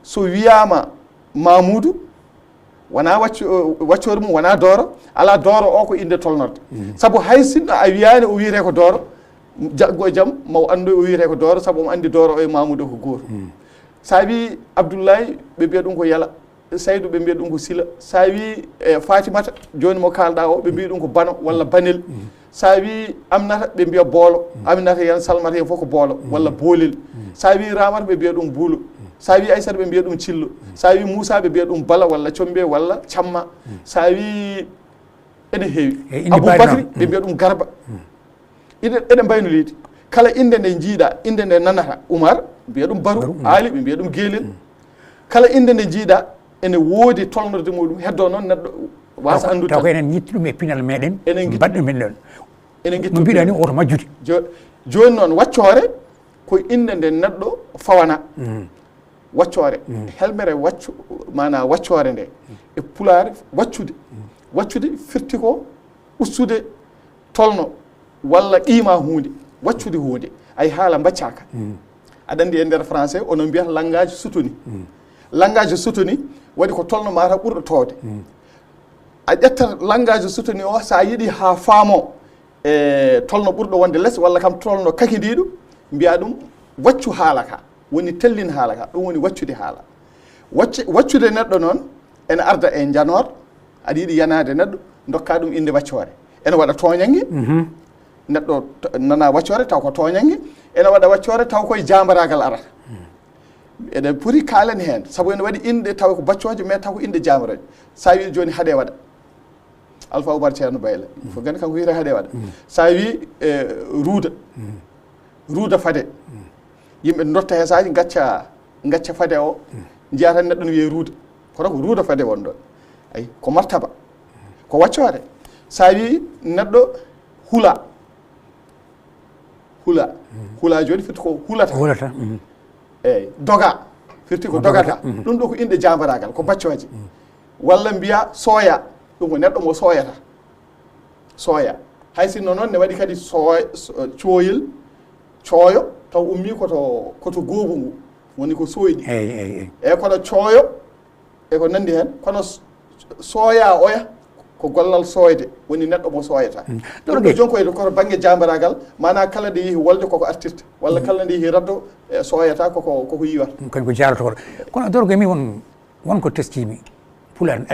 so wiyama Mamoudou wana waccore mum wana Dooro ala Dooro o ko inde tolnorde sabu hay sinno a wiyani o wiyete ko Dooro jaggo e jaam maw andu o wiyete ko Dooro sabu omo andi Dooro e Mamoudou ko goto sa wi Abdoulaye ɓe mbiya ɗum ko Yala Saydou ɓe mbiya ɗum ko Sila sa wi Fatimata joni mo kalɗa o ɓe mbiya ɗum ko Bano walla Banel sa wi Aminata ɓe mbiya Boolo Aminata yen Salmata hen fof ko Boolo walla Boolel sa wi Ramata ɓe mbiya ɗum Buulo sa wi Aissata ɓe mbiya ɗum Cillo sa wi Moussa ɓe mbiya ɗum Bala walla Combe walla Camma sa wi ene heewi Aboubacry ɓe mbiya ɗum Garba eɗen mbayno leydi kala inde nde jiiɗa inde nde nanata Oumar mbiya ɗum Barou Ali ɓe mbiya ɗum Guelel kala inde nde jiiɗa ene woodi tolnorde muɗum heddo noon neɗɗo wasa andude taw ko enen guitti ɗum e pinal meɗen mbaɗɗo men ɗon enen guitti no mbiɗa ni oto majjude joni noon waccore ko inde nde neɗɗo fawana waccore helmere waccu mana waccore nde e pulaar waccude firti ko ustude tolno walla qima hunde waccude hunde ay haala baccaka aɗa andi e nder français onon mbiyata langage soutenu langage soutenu waɗi ko tolno mata ɓurɗo towde a ƴettat langage soutenu o sa yiiɗi ha faamo e tolno ɓurɗo wonde less walla kam tolno kakidiɗo mbiya ɗum waccu haala ka woni tellin haala ka ɗum woni waccude haala waccude neɗɗo noon ene arda e janor aɗa yiiɗi yanade neɗɗo dokka ɗum inde waccore ene waɗa toñangue neɗɗo nana waccore taw ko toñangue ene waɗa waccore taw koye jambaragal arata eɗen poti kaalen hen saabu ene waɗi inde taw ko baccoje mais taw ko inde jamaroje sa wi joni haaɗe waɗa Alpha Oumar Ceerno Bayla fo gandi kanko wiyete haaɗe waɗa sa wi ruuda fade yimɓe dotta he saji gacca fade o jiya tan neɗɗo no wiye ruuda kono ko ruuda fade won ɗon ayi ko martaba ko waccore sa wi neɗɗo hula joni firti ko hulata eyyi doga firti ko dogata ɗum ɗo ko inde jambaragal ko baccoje walla mbiya sooya ɗum ko neɗɗo mo sooya hay sinno noon ne waɗi kadi coyil cooyo taw ummi koto goobu ngu woni ko soyɗi eyyi kono cooyo e ko nandi hen kono sooya oya ko gollal soyde woni neɗɗo mo soyata ɗum ɗo jon koto banggue jambaragal mana kala nde yeehi wolde koko artirta walla kala nde yeehi raddo soyata koko yiwata kañ ko jaratoɗo kono Dooro Gueye mi wonko teskimi Pulaar